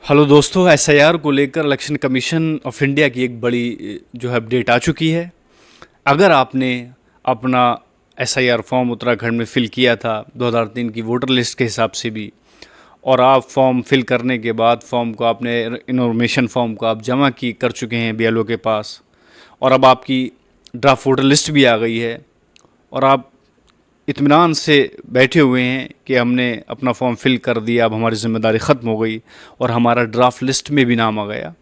Hello दोस्तों, SIR को लेकर इलेक्शन कमीशन ऑफ इंडिया की एक बड़ी जो है अपडेट आ चुकी है। अगर आपने अपना एसआईआर फॉर्म उत्तराखंड में फ़िल किया था 2003 की वोटर लिस्ट के हिसाब से भी, और आप फॉर्म फिल करने के बाद फॉर्म को आपने इन्फॉर्मेशन फॉर्म को आप जमा कर चुके हैं बीएलओ के पास, और अब आपकी ड्राफ्ट वोटर लिस्ट भी आ गई है और आप इत्मीनान से बैठे हुए हैं कि हमने अपना फॉर्म फिल कर दिया, अब हमारी ज़िम्मेदारी ख़त्म हो गई और हमारा ड्राफ्ट लिस्ट में भी नाम आ गया,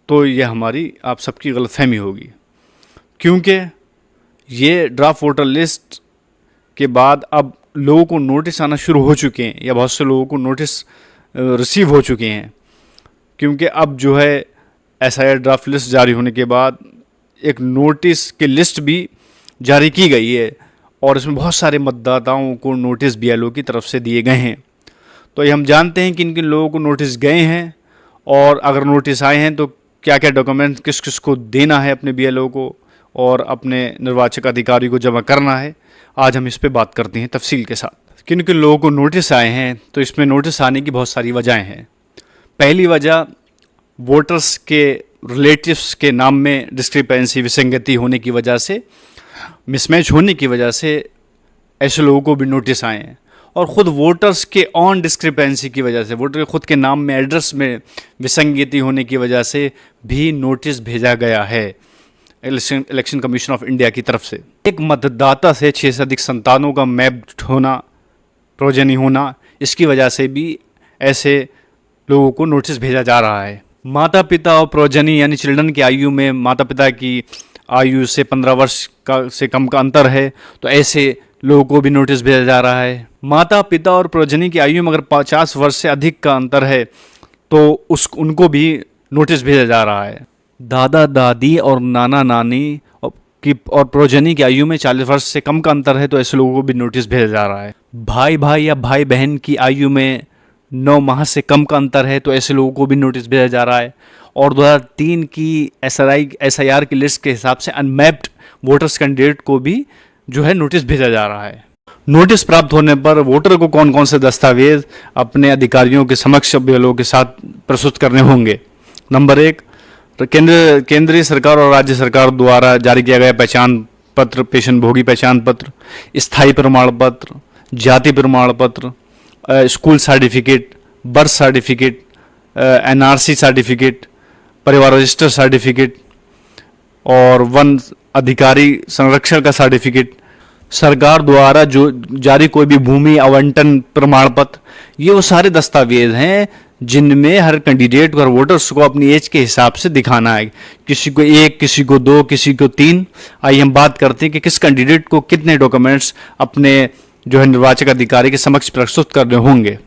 तो ये हमारी आप सबकी गलतफहमी होगी। क्योंकि ये ड्राफ्ट वोटर लिस्ट के बाद अब लोगों को नोटिस आना शुरू हो चुके हैं, या बहुत से लोगों को नोटिस रिसीव हो चुके हैं। क्योंकि अब जो है एसआईआर ड्राफ्ट लिस्ट जारी होने के बाद एक नोटिस की लिस्ट भी जारी की गई है और इसमें बहुत सारे मतदाताओं को नोटिस बीएलओ की तरफ से दिए गए हैं। तो ये हम जानते हैं कि किन किन लोगों को नोटिस गए हैं, और अगर नोटिस आए हैं तो क्या क्या डॉक्यूमेंट किस किस को देना है अपने बीएलओ को और अपने निर्वाचक अधिकारी को जमा करना है। आज हम इस पे बात करते हैं तफसील के साथ। किन किन लोगों को नोटिस आए हैं, तो इसमें नोटिस आने की बहुत सारी वजहें हैं। पहली वजह, वोटर्स के रिलेटिव्स के नाम में डिस्क्रिपेंसी, विसंगति होने की वजह से, मिसमैच होने की वजह से ऐसे लोगों को भी नोटिस आए हैं। और ख़ुद वोटर्स के ऑन डिस्क्रिपेंसी की वजह से, वोटर के खुद के नाम में, एड्रेस में विसंगति होने की वजह से भी नोटिस भेजा गया है इलेक्शन कमीशन ऑफ इंडिया की तरफ से। एक मतदाता से 6 से अधिक संतानों का मैप्ड होना, प्रोजनी होना, इसकी वजह से भी ऐसे लोगों को नोटिस भेजा जा रहा है। माता पिता और प्रोजनी यानी चिल्ड्रन की आयु में माता पिता की आयु से 15 वर्ष से कम का अंतर है, तो ऐसे लोगों को भी नोटिस भेजा जा रहा है। माता पिता और प्रोजनी की आयु में अगर 50 वर्ष से अधिक का अंतर है तो उनको भी नोटिस भेजा जा रहा है। दादा दादी और नाना नानी और प्रोजनी की आयु में 40 वर्ष से कम का अंतर है, तो ऐसे लोगों को भी नोटिस भेजा जा रहा है। भाई भाई या भाई बहन की आयु में 9 माह से कम का अंतर है, तो ऐसे लोगों को भी नोटिस भेजा जा रहा है। और 2003 की एसआईआर की लिस्ट के हिसाब से अनमैप्ड वोटर्स कैंडिडेट को भी जो है नोटिस भेजा जा रहा है। नोटिस प्राप्त होने पर वोटर को कौन कौन से दस्तावेज अपने अधिकारियों के समक्ष बीएलओ के साथ प्रस्तुत करने होंगे। नंबर 1, केंद्रीय सरकार और राज्य सरकार द्वारा जारी किया गया पहचान पत्र, पेशनभोगी पहचान पत्र, स्थायी प्रमाण पत्र, जाति प्रमाण पत्र, school certificate, birth certificate, NRC certificate, परिवार रजिस्टर सर्टिफिकेट और वन अधिकारी संरक्षण का सर्टिफिकेट, सरकार द्वारा जो जारी कोई भी भूमि आवंटन प्रमाण पत्र, ये वो सारे दस्तावेज हैं जिनमें हर कैंडिडेट को, हर वोटर्स को अपनी एज के हिसाब से दिखाना है। किसी को 1, किसी को 2, किसी को 3। आइए हम बात करते हैं कि किस कैंडिडेट को कितने डॉक्यूमेंट्स अपने जो है निर्वाचक अधिकारी के समक्ष प्रस्तुत करने होंगे।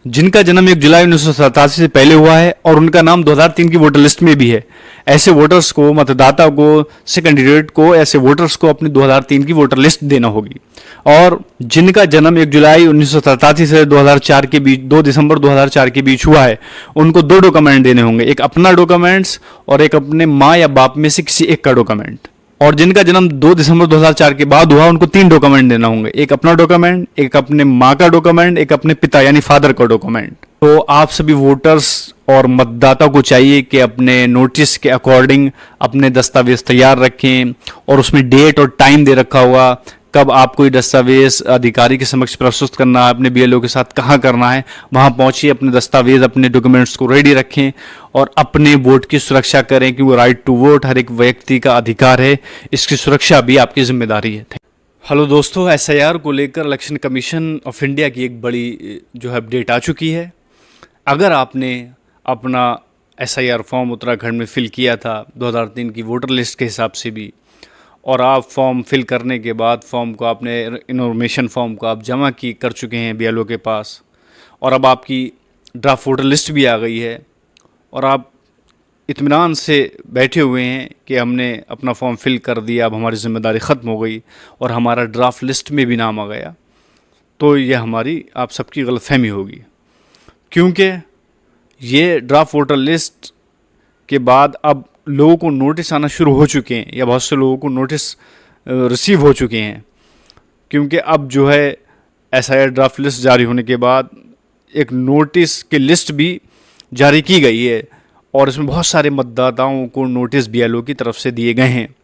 जिनका जन्म 1 जुलाई 1987 से पहले हुआ है और उनका नाम 2003 की वोटर लिस्ट में भी है, ऐसे वोटर्स को, मतदाता को, से कैंडिडेट को, ऐसे वोटर्स को अपनी 2003 की वोटर लिस्ट देना होगी। और जिनका जन्म 1 जुलाई 1987 से 2004 के बीच, 2 दिसंबर 2004 के बीच हुआ है, उनको 2 डॉक्यूमेंट देने होंगे, एक अपना डॉक्यूमेंट्स और एक अपने माँ या बाप में से किसी एक का डॉक्यूमेंट। और जिनका जन्म 2 दिसंबर 2004 के बाद हुआ, उनको 3 डॉक्यूमेंट देना होंगे, एक अपना डॉक्यूमेंट, एक अपने माँ का डॉक्यूमेंट, एक अपने पिता यानी फादर का डॉक्यूमेंट। तो आप सभी वोटर्स और मतदाता को चाहिए कि अपने नोटिस के अकॉर्डिंग अपने दस्तावेज तैयार रखें, और उसमें डेट और टाइम दे रखा हुआ कब आपको ये दस्तावेज अधिकारी के समक्ष प्रस्तुत करना है, अपने बीएलओ के साथ कहाँ करना है, वहाँ पहुँचिए, अपने दस्तावेज, अपने डॉक्यूमेंट्स को रेडी रखें और अपने वोट की सुरक्षा करें, क्योंकि राइट टू वोट हर एक व्यक्ति का अधिकार है, इसकी सुरक्षा भी आपकी जिम्मेदारी है। हेलो दोस्तों, एसआईआर को लेकर इलेक्शन कमीशन ऑफ इंडिया की एक बड़ी जो है अपडेट आ चुकी है। अगर आपने अपना एसआईआर फॉर्म उत्तराखंड में फ़िल किया था 2003 की वोटर लिस्ट के हिसाब से भी, और आप फॉर्म फिल करने के बाद फॉर्म को आपने इन्फॉर्मेशन फॉर्म को आप जमा कर चुके हैं बीएलओ के पास, और अब आपकी ड्राफ्ट वोटर लिस्ट भी आ गई है और आप इत्मीनान से बैठे हुए हैं कि हमने अपना फॉर्म फिल कर दिया, अब हमारी ज़िम्मेदारी ख़त्म हो गई और हमारा ड्राफ्ट लिस्ट में भी नाम आ गया, तो ये हमारी आप सबकी गलतफहमी होगी। क्योंकि ये ड्राफ्ट वोटर लिस्ट के बाद अब लोगों को नोटिस आना शुरू हो चुके हैं, या बहुत से लोगों को नोटिस रिसीव हो चुके हैं। क्योंकि अब जो है एसआईआर ड्राफ्ट लिस्ट जारी होने के बाद एक नोटिस की लिस्ट भी जारी की गई है और इसमें बहुत सारे मतदाताओं को नोटिस बीएलओ की तरफ से दिए गए हैं।